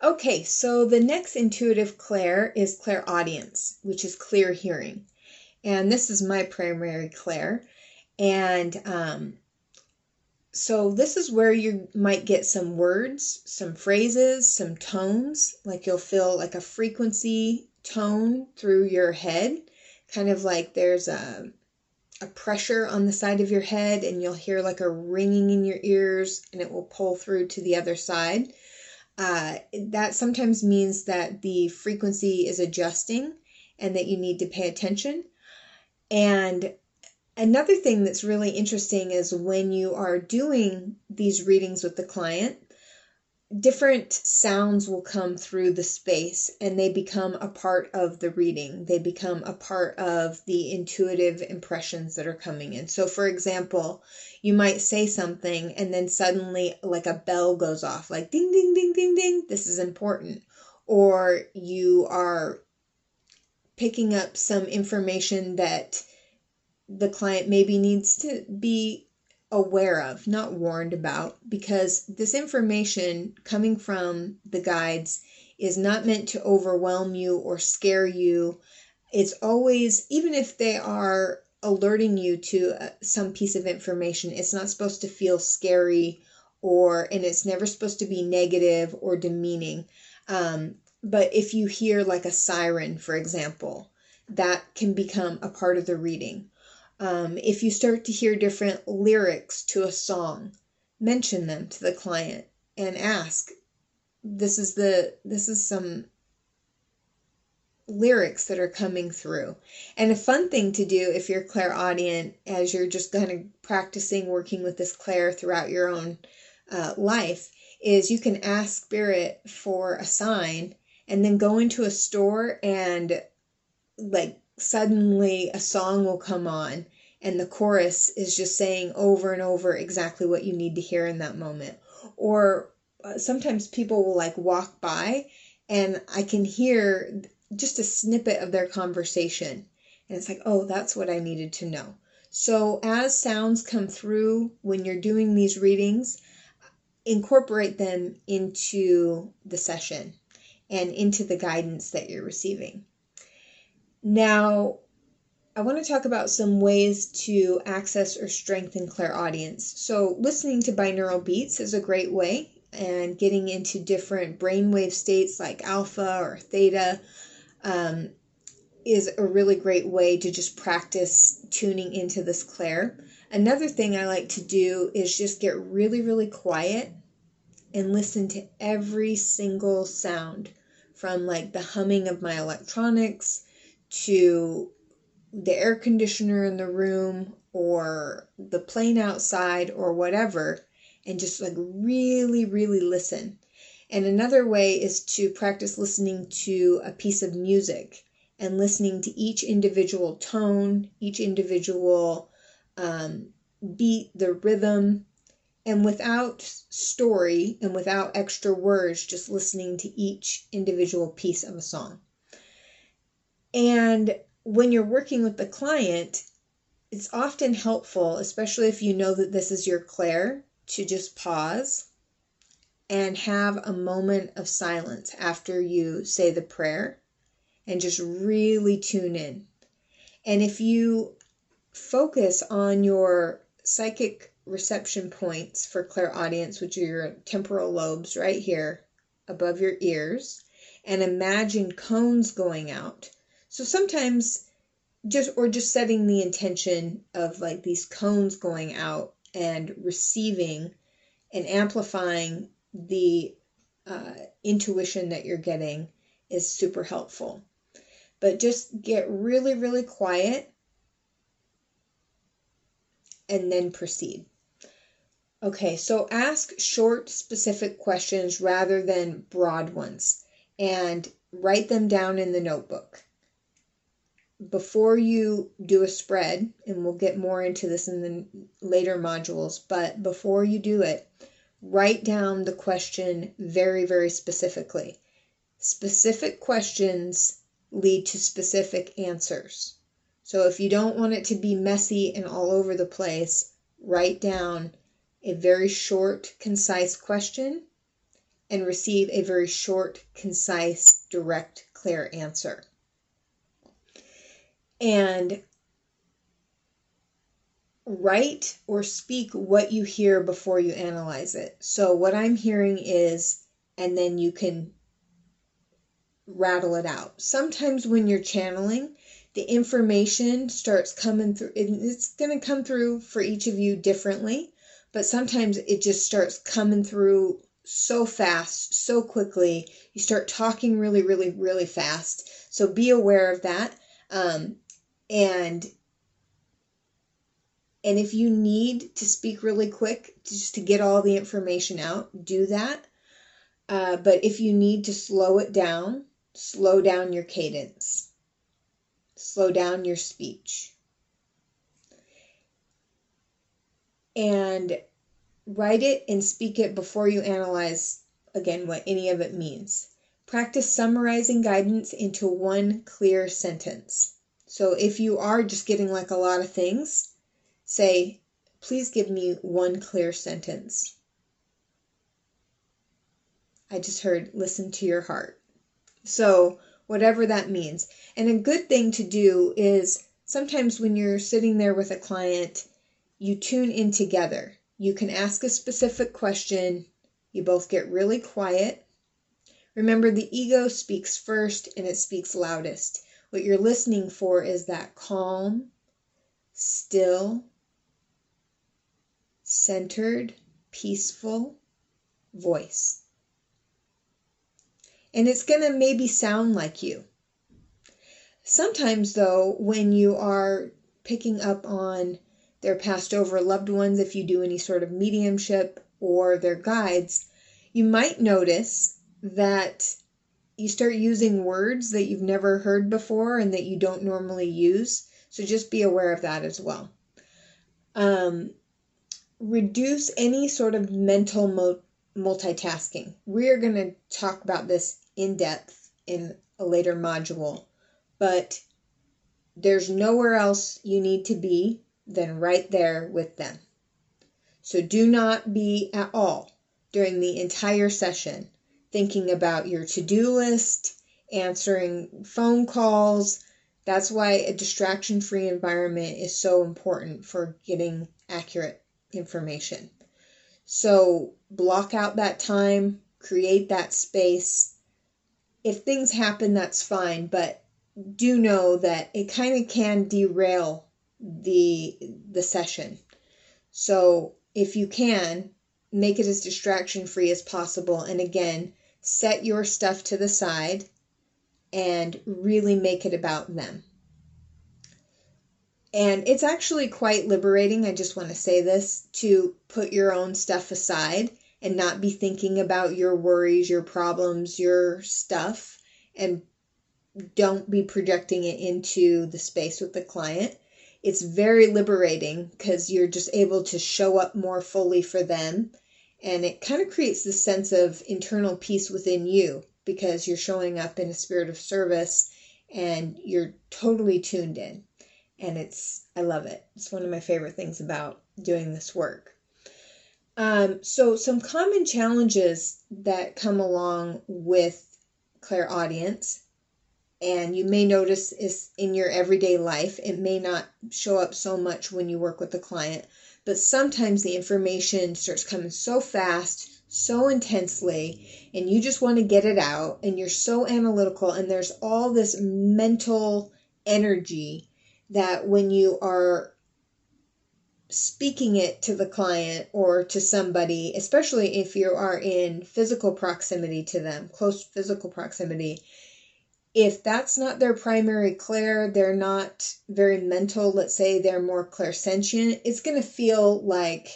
Okay, so the next intuitive clair is clairaudience, which is clear hearing. And this is my primary clair. And so this is where you might get some words, some phrases, some tones, like you'll feel like a frequency tone through your head, kind of like there's a pressure on the side of your head, and you'll hear like a ringing in your ears, and it will pull through to the other side. That sometimes means that the frequency is adjusting and that you need to pay attention. And another thing that's really interesting is when you are doing these readings with the client, different sounds will come through the space and they become a part of the reading. They become a part of the intuitive impressions that are coming in. So for example, you might say something and then suddenly like a bell goes off, like ding, ding, ding, ding, ding, this is important. Or you are picking up some information that the client maybe needs to be aware of, not warned about, because this information coming from the guides is not meant to overwhelm you or scare you. It's always, even if they are alerting you to some piece of information, it's not supposed to feel scary and it's never supposed to be negative or demeaning. But if you hear like a siren, for example, that can become a part of the reading. If you start to hear different lyrics to a song, mention them to the client and ask, this is some lyrics that are coming through. And a fun thing to do if you're clairaudient, as you're just kind of practicing working with this clair throughout your own life, is you can ask spirit for a sign and then go into a store and like suddenly a song will come on and the chorus is just saying over and over exactly what you need to hear in that moment. Or sometimes people will like walk by and I can hear just a snippet of their conversation and it's like, oh, that's what I needed to know. So as sounds come through when you're doing these readings, incorporate them into the session and into the guidance that you're receiving. Now, I want to talk about some ways to access or strengthen clairaudience. So listening to binaural beats is a great way, and getting into different brainwave states like alpha or theta is a really great way to just practice tuning into this clair. Another thing I like to do is just get really, really quiet and listen to every single sound, from like the humming of my electronics to the air conditioner in the room or the plane outside or whatever, and just like really, really listen. And another way is to practice listening to a piece of music and listening to each individual tone, each individual beat, the rhythm, and without story and without extra words, just listening to each individual piece of a song. And when you're working with the client, it's often helpful, especially if you know that this is your clair, to just pause and have a moment of silence after you say the prayer and just really tune in. And if you focus on your psychic reception points for clairaudience, which are your temporal lobes right here above your ears, and imagine cones going out. So sometimes just setting the intention of like these cones going out and receiving and amplifying the intuition that you're getting is super helpful. But just get really, really quiet and then proceed. Okay, so ask short, specific questions rather than broad ones, and write them down in the notebook. Before you do a spread, and we'll get more into this in the later modules, but before you do it, write down the question very, very specifically. Specific questions lead to specific answers. So if you don't want it to be messy and all over the place, write down a very short, concise question and receive a very short, concise, direct, clear answer. And write or speak what you hear before you analyze it. So what I'm hearing is, and then you can rattle it out. Sometimes when you're channeling, the information starts coming through. It's going to come through for each of you differently, but sometimes it just starts coming through so fast, so quickly. You start talking really, really, really fast. So be aware of that. And if you need to speak really quick just to get all the information out, do that. But if you need to slow it down, slow down your cadence. Slow down your speech. And write it and speak it before you analyze, again, what any of it means. Practice summarizing guidance into one clear sentence. So if you are just getting like a lot of things, say, please give me one clear sentence. I just heard, listen to your heart. So whatever that means. And a good thing to do is sometimes when you're sitting there with a client, you tune in together. You can ask a specific question. You both get really quiet. Remember, the ego speaks first and it speaks loudest. What you're listening for is that calm, still, centered, peaceful voice. And it's going to maybe sound like you. Sometimes, though, when you are picking up on their passed over loved ones, if you do any sort of mediumship, or their guides, you might notice that you start using words that you've never heard before and that you don't normally use. So just be aware of that as well. Reduce any sort of mental multitasking. We're going to talk about this in depth in a later module, but there's nowhere else you need to be than right there with them. So do not be at all during the entire session thinking about your to-do list, answering phone calls. That's why a distraction-free environment is so important for getting accurate information. So block out that time, create that space. If things happen, that's fine, but do know that it kind of can derail the session. So if you can, make it as distraction-free as possible. And again, set your stuff to the side and really make it about them. And it's actually quite liberating, I just want to say this, to put your own stuff aside and not be thinking about your worries, your problems, your stuff, and don't be projecting it into the space with the client. It's very liberating because you're just able to show up more fully for them. And it kind of creates this sense of internal peace within you because you're showing up in a spirit of service and you're totally tuned in. And I love it. It's one of my favorite things about doing this work. So some common challenges that come along with clairaudience, and you may notice is in your everyday life, it may not show up so much when you work with the client, but sometimes the information starts coming so fast, so intensely, and you just want to get it out, and you're so analytical, and there's all this mental energy that when you are speaking it to the client or to somebody, especially if you are in physical proximity to them, close physical proximity, if that's not their primary clair, they're not very mental, let's say they're more clairsentient, it's going to feel like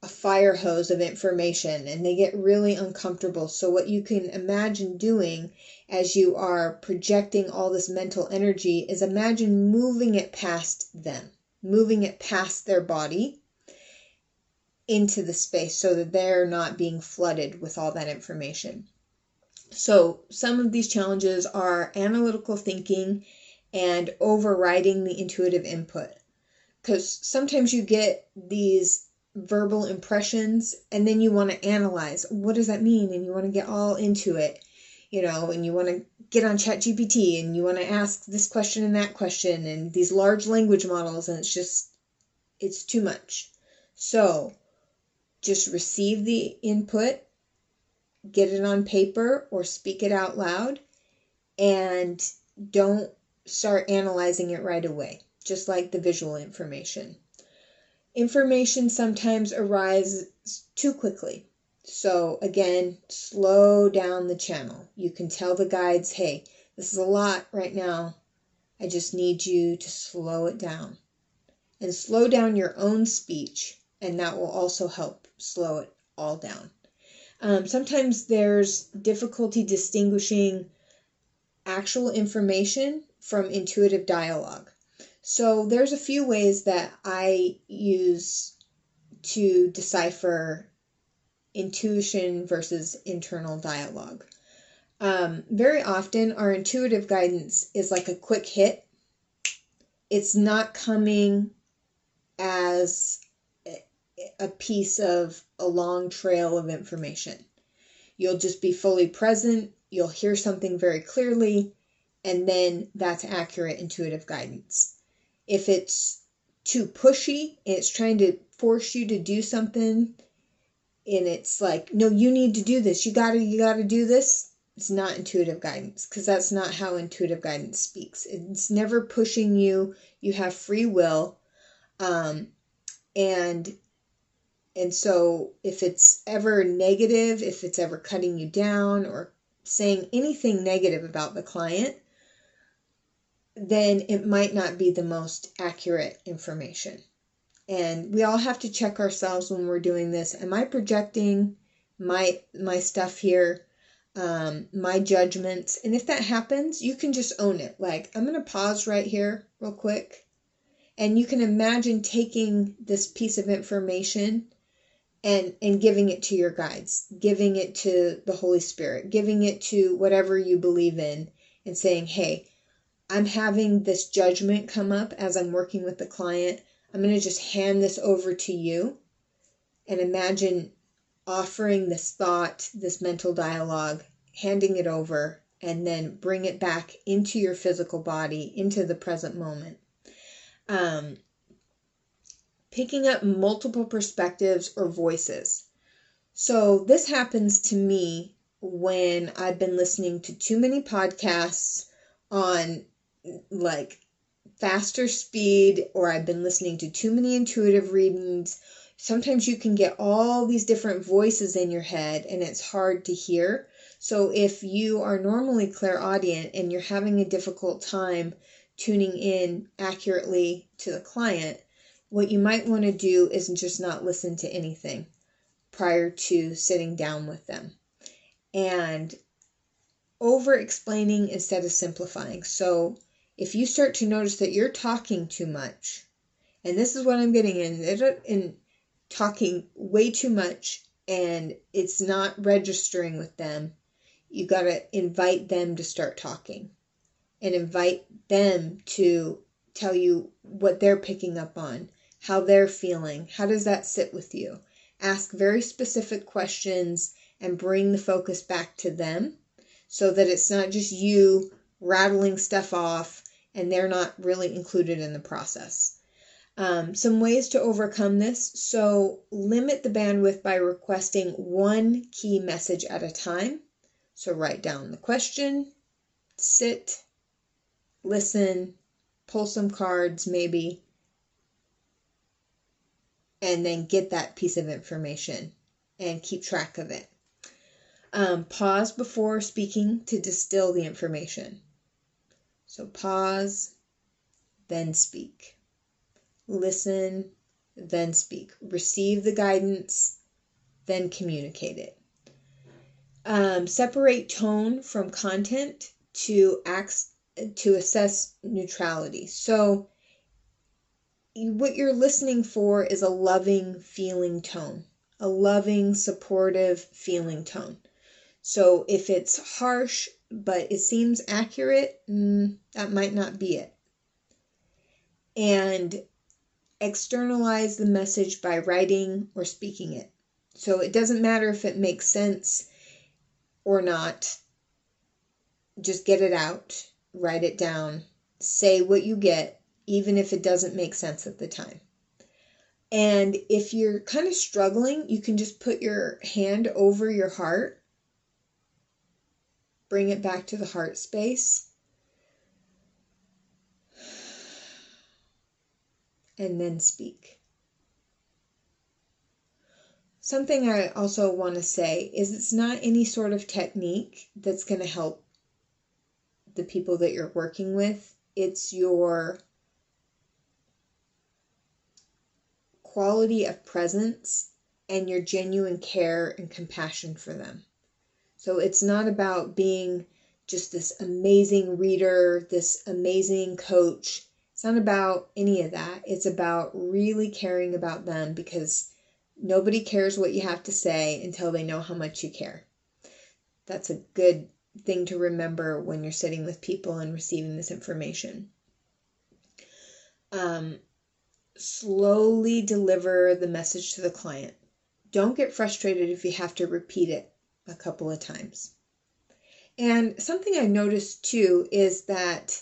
a fire hose of information and they get really uncomfortable. So what you can imagine doing as you are projecting all this mental energy is imagine moving it past them, moving it past their body into the space so that they're not being flooded with all that information. So some of these challenges are analytical thinking and overriding the intuitive input. Because sometimes you get these verbal impressions, and then you want to analyze, what does that mean? And you want to get all into it, and you want to get on ChatGPT and you want to ask this question and that question and these large language models, and it's too much. So just receive the input, get it on paper or speak it out loud, and don't start analyzing it right away, just like the visual information. Information sometimes arises too quickly. So again, slow down the channel. You can tell the guides, hey, this is a lot right now. I just need you to slow it down. And slow down your own speech, and that will also help slow it all down. Sometimes there's difficulty distinguishing actual information from intuitive dialogue. So there's a few ways that I use to decipher intuition versus internal dialogue. Very often our intuitive guidance is like a quick hit. It's not coming as a piece of a long trail of information. You'll just be fully present, you'll hear something very clearly, and then that's accurate intuitive guidance. If it's too pushy, and it's trying to force you to do something, and it's like, no, you need to do this, you gotta do this, it's not intuitive guidance, because that's not how intuitive guidance speaks. It's never pushing you. You have free will. And so if it's ever negative, if it's ever cutting you down or saying anything negative about the client, then it might not be the most accurate information. And we all have to check ourselves when we're doing this. Am I projecting my stuff here, my judgments? And if that happens, you can just own it. Like, I'm going to pause right here real quick. And you can imagine taking this piece of information and giving it to your guides, giving it to the Holy Spirit, giving it to whatever you believe in, and saying, hey, I'm having this judgment come up as I'm working with the client. I'm going to just hand this over to you, and imagine offering this thought, this mental dialogue, handing it over, and then bring it back into your physical body, into the present moment. Picking up multiple perspectives or voices. So this happens to me when I've been listening to too many podcasts on like faster speed, or I've been listening to too many intuitive readings. Sometimes you can get all these different voices in your head and it's hard to hear. So if you are normally clairaudient and you're having a difficult time tuning in accurately to the client, what you might want to do is just not listen to anything prior to sitting down with them. And over-explaining instead of simplifying. So if you start to notice that you're talking too much, and this is what I'm getting in talking way too much, and it's not registering with them, you got to invite them to start talking and invite them to tell you what they're picking up on, how they're feeling. How does that sit with you? Ask very specific questions and bring the focus back to them so that it's not just you rattling stuff off and they're not really included in the process. Some ways to overcome this. So limit the bandwidth by requesting one key message at a time. So write down the question, sit, listen, pull some cards maybe, and then get that piece of information and keep track of it. Pause before speaking to distill the information. So pause, then speak. Listen, then speak. Receive the guidance, then communicate it. Separate tone from content to assess neutrality. So what you're listening for is a loving feeling tone, a loving, supportive feeling tone. So if it's harsh, but it seems accurate, that might not be it. And externalize the message by writing or speaking it. So it doesn't matter if it makes sense or not. Just get it out, write it down, say what you get, even if it doesn't make sense at the time. And if you're kind of struggling, you can just put your hand over your heart, bring it back to the heart space, and then speak. Something I also want to say is it's not any sort of technique that's going to help the people that you're working with. It's your quality of presence and your genuine care and compassion for them. So it's not about being just this amazing reader, this amazing coach. It's not about any of that. It's about really caring about them, because nobody cares what you have to say until they know how much you care. That's a good thing to remember when you're sitting with people and receiving this information. Slowly deliver the message to the client. Don't get frustrated if you have to repeat it a couple of times. And something I noticed too is that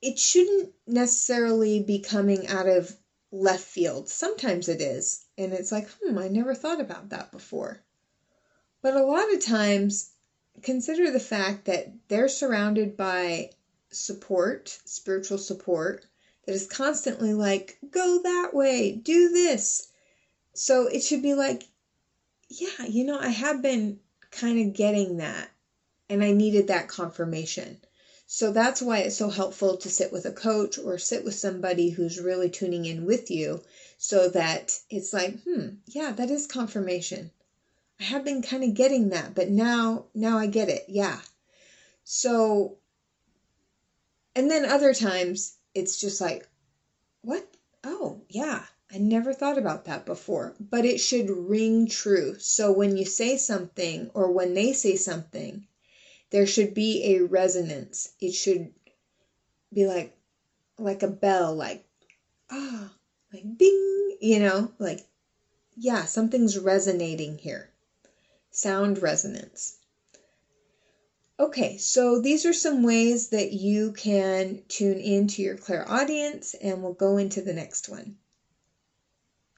it shouldn't necessarily be coming out of left field. Sometimes it is, and it's like, I never thought about that before. But a lot of times, consider the fact that they're surrounded by support, spiritual support, that is constantly like, go that way, do this. So it should be like, yeah, I have been kind of getting that, and I needed that confirmation. So that's why it's so helpful to sit with a coach or sit with somebody who's really tuning in with you, so that it's like, yeah, that is confirmation. I have been kind of getting that, but now I get it. Yeah. So, and then other times it's just like, what? Oh, yeah. I never thought about that before, but it should ring true. So when you say something, or when they say something, there should be a resonance. It should be like a bell, like, like ding, like, yeah, something's resonating here. Sound resonance. Okay, so these are some ways that you can tune into your clairaudience, and we'll go into the next one.